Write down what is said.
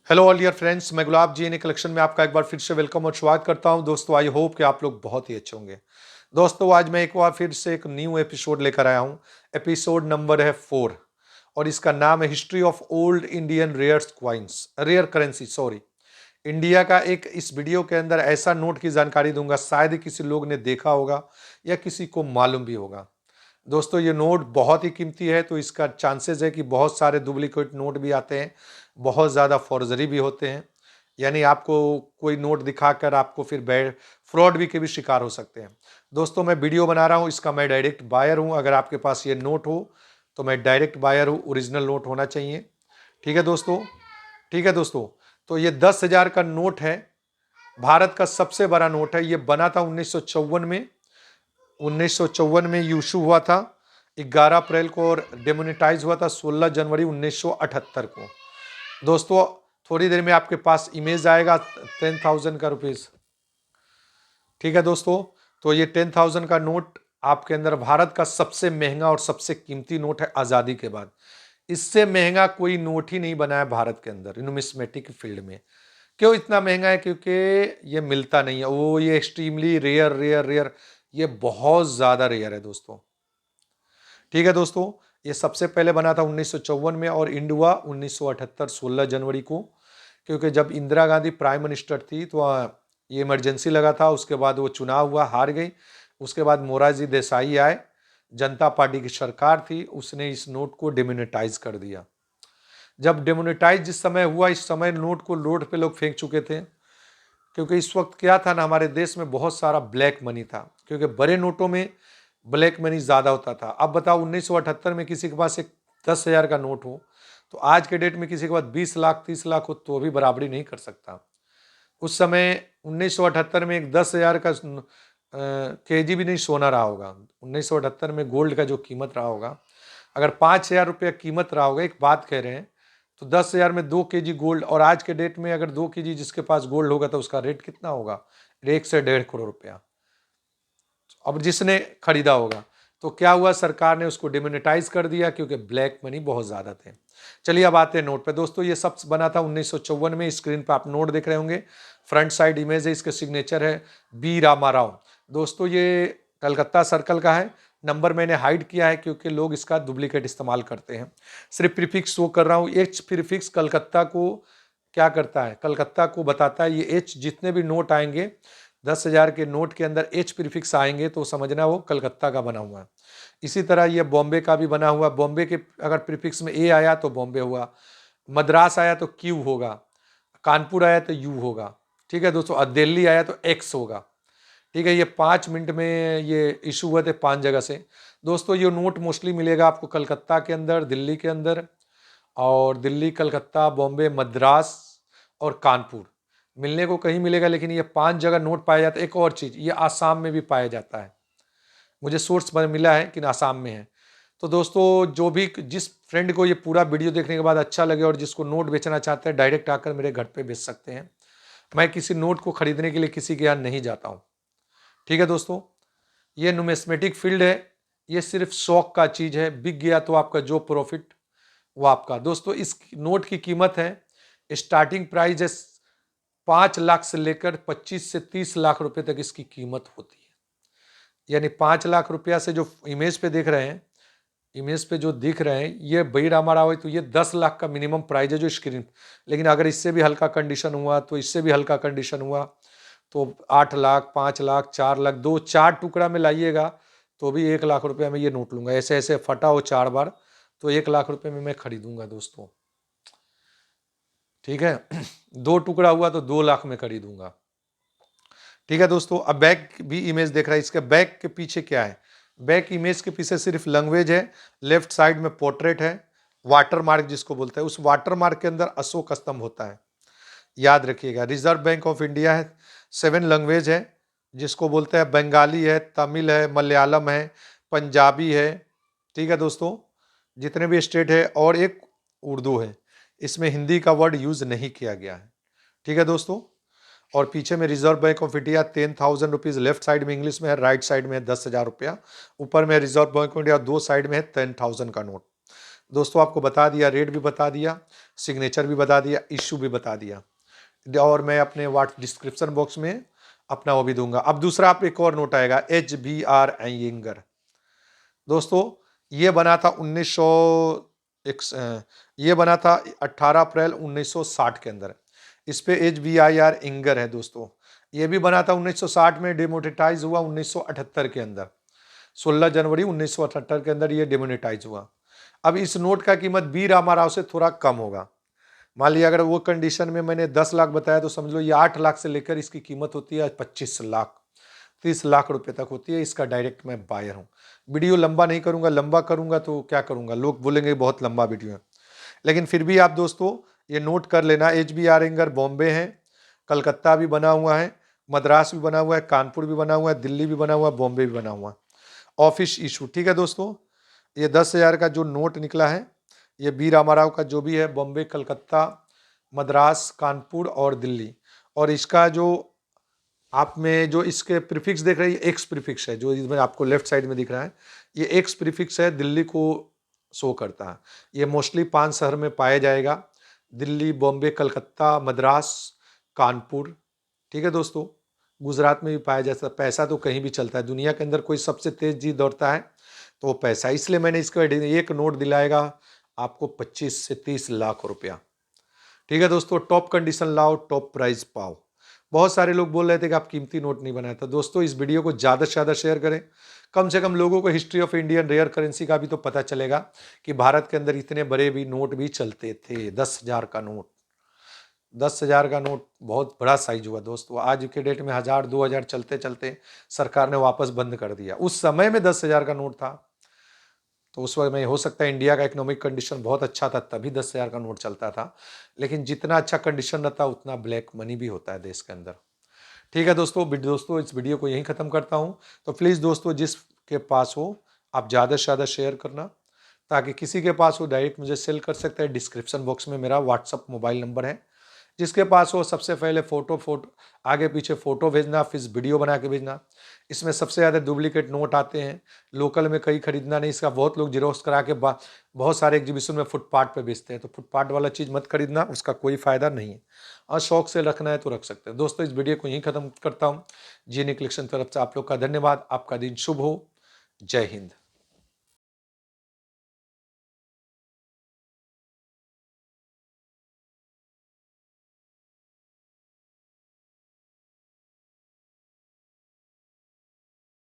Hello all dear friends, मैं गुलाब जी ने collection में आपका एक बार फिर से वेलकम और स्वागत करता हूं। दोस्तों, आई होप कि आप लोग बहुत ही अच्छे होंगे। दोस्तों, आज मैं एक बार फिर से एक न्यू एपिसोड लेकर आया हूं। एपिसोड नंबर है 4 और इसका नाम है history of old Indian rare currency sorry. India का एक इस वीडियो के अंदर ऐसा नोट की जानकारी दूंगा, शायद ही किसी लोग ने देखा होगा या किसी को मालूम भी होगा। दोस्तों, ये नोट बहुत ही कीमती है, तो इसका चांसेस है कि बहुत सारे डुप्लीकेट नोट भी आते हैं, बहुत ज़्यादा फॉर्जरी भी होते हैं। यानी आपको कोई नोट दिखाकर आपको फिर फ्रॉड भी के भी शिकार हो सकते हैं। दोस्तों, मैं वीडियो बना रहा हूँ, इसका मैं डायरेक्ट बायर हूँ। अगर आपके पास ये नोट हो तो मैं डायरेक्ट बायर हूँ, ओरिजिनल नोट होना चाहिए। ठीक है दोस्तों, ठीक है दोस्तों। तो ये 10,000 का नोट है, भारत का सबसे बड़ा नोट है। ये बना था 1954 में। 1954 में इशू हुआ था 11 अप्रैल को और डेमोनेटाइज हुआ था 16 जनवरी 1978 को। दोस्तों, थोड़ी देर में आपके पास इमेज आएगा 10,000 का रुपीज। ठीक है दोस्तों, तो ये 10,000 का नोट आपके अंदर भारत का सबसे महंगा और सबसे कीमती नोट है आज़ादी के बाद। इससे महंगा कोई नोट ही नहीं बना है भारत के अंदर न्यूमिस्मेटिक फील्ड में। क्यों इतना महंगा है? क्योंकि ये मिलता नहीं है, वो ये एक्सट्रीमली रेयर रेयर रेयर, ये बहुत ज़्यादा रेयर है दोस्तों। ठीक है दोस्तों, ये सबसे पहले बना था 1954 में और इंड हुआ 1978 16 जनवरी को। क्योंकि जब इंदिरा गांधी प्राइम मिनिस्टर थी तो ये इमरजेंसी लगा था। उसके बाद वो चुनाव हुआ, हार गई। उसके बाद मोरारजी देसाई आए, जनता पार्टी की सरकार थी, उसने इस नोट को डिमोनेटाइज कर दिया। जब डिमोनेटाइज जिस समय हुआ, इस समय नोट को रोड पे लोग फेंक चुके थे। क्योंकि इस वक्त क्या था ना, हमारे देश में बहुत सारा ब्लैक मनी था, क्योंकि बड़े नोटों में ब्लैक मनी ज़्यादा होता था। अब बताओ, 1978 में किसी के पास एक 10,000 का नोट हो तो आज के डेट में किसी के पास 20 लाख 30 लाख हो तो भी बराबरी नहीं कर सकता। उस समय 1978 में एक 10,000 का केजी भी नहीं सोना रहा होगा। 1978 में गोल्ड का जो कीमत रहा होगा, अगर 5,000 रुपया कीमत रहा होगा, एक बात कह रहे हैं, तो 10,000 में 2 केजी गोल्ड, और आज के डेट में अगर 2 केजी जिसके पास गोल्ड होगा तो उसका रेट कितना होगा? 1 से 1.5 करोड़ रुपया। अब जिसने खरीदा होगा, तो क्या हुआ, सरकार ने उसको डिमोनेटाइज कर दिया क्योंकि ब्लैक मनी बहुत ज्यादा थे। चलिए अब आते हैं नोट पे। दोस्तों, ये सब बना था 1954 में। स्क्रीन पे आप नोट देख रहे होंगे, फ्रंट साइड इमेज है, इसके सिग्नेचर है बी रामाराव। दोस्तों, ये कलकत्ता सर्कल का है। नंबर मैंने हाइड किया है क्योंकि लोग इसका डुप्लीकेट इस्तेमाल करते हैं। सिर्फ प्रीफिक्स शो कर रहा हूँ। एच प्रीफिक्स कलकत्ता को क्या करता है? कलकत्ता को बताता है। ये एच जितने भी नोट आएंगे, 10,000 के नोट के अंदर एच प्रीफिक्स आएंगे तो समझना वो कलकत्ता का बना हुआ है। इसी तरह ये बॉम्बे का भी बना हुआ। बॉम्बे के अगर प्रीफिक्स में ए आया तो बॉम्बे हुआ, मद्रास आया तो क्यू होगा, कानपुर आया तो यू होगा। ठीक है दोस्तों, और दिल्ली आया तो एक्स होगा। ठीक है, ये 5 मिनट में ये इशू हुए थे 5 जगह से। दोस्तों, ये नोट मोस्टली मिलेगा आपको कलकत्ता के अंदर, दिल्ली के अंदर, और दिल्ली, कलकत्ता, बॉम्बे, मद्रास और कानपुर। मिलने को कहीं मिलेगा, लेकिन ये 5 जगह नोट पाया जाता है। एक और चीज़, ये आसाम में भी पाया जाता है। मुझे सोर्स पर मिला है कि आसाम में है। तो दोस्तों, जो भी जिस फ्रेंड को ये पूरा वीडियो देखने के बाद अच्छा लगे और जिसको नोट बेचना चाहते हैं, डायरेक्ट आकर मेरे घर पे बेच सकते हैं। मैं किसी नोट को खरीदने के लिए किसी के यहाँ नहीं जाता हूँ। ठीक है दोस्तों, ये न्यूमिस्मेटिक फील्ड है, ये सिर्फ शौक का चीज़ है। बिक गया तो आपका जो प्रॉफिट वो आपका। दोस्तों, इस नोट की कीमत है, स्टार्टिंग प्राइस है 5 लाख से लेकर 25 से 30 लाख रुपए तक इसकी कीमत होती है। यानी 5 लाख रुपया से जो इमेज पे देख रहे हैं, इमेज पे जो दिख रहे हैं, ये बई रामा राव है, तो ये 10 लाख का मिनिमम प्राइस है जो स्क्रीन। लेकिन अगर इससे भी हल्का कंडीशन हुआ तो इससे भी हल्का कंडीशन हुआ तो 8 लाख, 5 लाख, 4 लाख, 2-4 टुकड़ा में लाइएगा तो भी 1 लाख रुपया में ये नोट लूंगा। ऐसे ऐसे फटा हो 4 बार तो 1 लाख रुपए में मैं खरीदूंगा दोस्तों। ठीक है, 2 टुकड़ा हुआ तो 2 लाख में खरीदूंगा। ठीक है दोस्तों, अब बैक भी इमेज देख रहा है। इसके बैक के पीछे क्या है? बैक इमेज के पीछे सिर्फ लैंग्वेज है, लेफ्ट साइड में पोर्ट्रेट है, वाटर मार्क जिसको बोलते हैं। उस वाटर मार्क के अंदर अशोक स्तंभ होता है, याद रखिएगा। रिजर्व बैंक ऑफ इंडिया है। 7 लैंग्वेज है, जिसको बोलते हैं बंगाली है, तमिल है, मलयालम है, पंजाबी है। ठीक है दोस्तों, जितने भी स्टेट है, और एक उर्दू है। इसमें हिंदी का वर्ड यूज नहीं किया गया है। ठीक है दोस्तों, और पीछे में reserve bank of India 10,000 rupees, left side में इंग्लिश में है, राइट साइड में है 10,000 रुपया। ऊपर में रिजर्व बैंक ऑफ इंडिया, दो साइड में है 10,000 का नोट। दोस्तों आपको बता दिया, रेट भी बता दिया, सिग्नेचर भी बता दिया, इशू भी बता दिया, और मैं अपने व्हाट्स डिस्क्रिप्शन बॉक्स में अपना वो भी दूंगा। अब दूसरा आप एक और नोट आएगा, HBR अय्यंगर। दोस्तों ये बना था 18 अप्रैल 1960 के अंदर। इस पे HBIR इंगर है दोस्तों। ये भी बना था 1960 में, डिमोनेटाइज हुआ 1978 के अंदर। 16 जनवरी 1978 के अंदर ये डिमोनेटाइज हुआ। अब इस नोट का कीमत बी रामाराव से थोड़ा कम होगा। मान लिया अगर वो कंडीशन में मैंने 10 लाख बताया तो समझ लो ये 8 लाख से लेकर इसकी कीमत होती है 25 लाख, 30 लाख रुपए तक होती है। इसका डायरेक्ट मैं बायर हूँ। वीडियो लंबा नहीं करूंगा, लंबा करूंगा तो क्या करूंगा, लोग बोलेंगे बहुत लंबा वीडियो है। लेकिन फिर भी आप दोस्तों ये नोट कर लेना, HBR इंगर बॉम्बे है, कलकत्ता भी बना हुआ है, मद्रास भी बना हुआ है, कानपुर भी बना हुआ है, दिल्ली भी बना हुआ है, बॉम्बे भी बना हुआ है। ऑफिस इशू, ठीक है दोस्तों। ये 10,000 का जो नोट निकला है, ये बी रामाराव का जो भी है, बॉम्बे, कलकत्ता, मद्रास, कानपुर और दिल्ली। और इसका जो आप में जो इसके प्रीफिक्स देख रहे हैं, एक्स प्रीफिक्स है, जो इसमें आपको लेफ्ट साइड में दिख रहा है, ये एक्स प्रीफिक्स है, दिल्ली को शो करता है। ये मोस्टली 5 शहर में पाया जाएगा, दिल्ली, बॉम्बे, कलकत्ता, मद्रास, कानपुर, ठीक है दोस्तों। गुजरात में भी पाया जाता है। पैसा तो कहीं भी चलता है, दुनिया के अंदर कोई सबसे तेज जी दौड़ता है तो वो पैसा, इसलिए मैंने इसको एक नोट दिलाएगा आपको 25 से 30 लाख रुपया, ठीक है दोस्तों। टॉप कंडीशन लाओ, टॉप प्राइस पाओ। बहुत सारे लोग बोल रहे थे कि आप कीमती नोट नहीं बनाए, तो दोस्तों इस वीडियो को ज़्यादा से ज़्यादा शेयर करें। कम से कम लोगों को history of Indian rare currency का भी तो पता चलेगा कि भारत के अंदर इतने बड़े भी नोट भी चलते थे। 10,000 का नोट, 10,000 का नोट बहुत बड़ा साइज हुआ दोस्तों। आज के डेट में 1,000 2,000 चलते चलते सरकार ने वापस बंद कर दिया। उस समय में 10,000 का नोट था, तो उस वक्त में हो सकता है इंडिया का इकोनॉमिक कंडीशन बहुत अच्छा था, तभी 10,000 का नोट चलता था। लेकिन जितना अच्छा कंडीशन रहता उतना ब्लैक मनी भी होता है देश के अंदर, ठीक है दोस्तों इस वीडियो को यहीं ख़त्म करता हूँ। तो प्लीज़ दोस्तों जिसके पास हो आप ज़्यादा से ज़्यादा शेयर करना, ताकि किसी के पास हो डायरेक्ट मुझे सेल कर सकता है। डिस्क्रिप्शन बॉक्स में मेरा व्हाट्सअप मोबाइल नंबर है, जिसके पास हो सबसे पहले फोटो आगे पीछे फ़ोटो भेजना, फिर वीडियो बना के भेजना। इसमें सबसे ज़्यादा डुप्लीकेट नोट आते हैं, लोकल में कहीं खरीदना नहीं। इसका बहुत लोग जीरोक्स करा के बहुत सारे एग्जीबिशन में फुटपाथ पे बेचते हैं, तो फुटपाथ वाला चीज़ मत खरीदना, उसका कोई फ़ायदा नहीं है। और शौक से रखना है तो रख सकते हैं। दोस्तों इस वीडियो को यहीं ख़त्म करता हूँ। जीएनए कलेक्शन तरफ से आप लोग का धन्यवाद। आपका दिन शुभ हो। जय हिंद।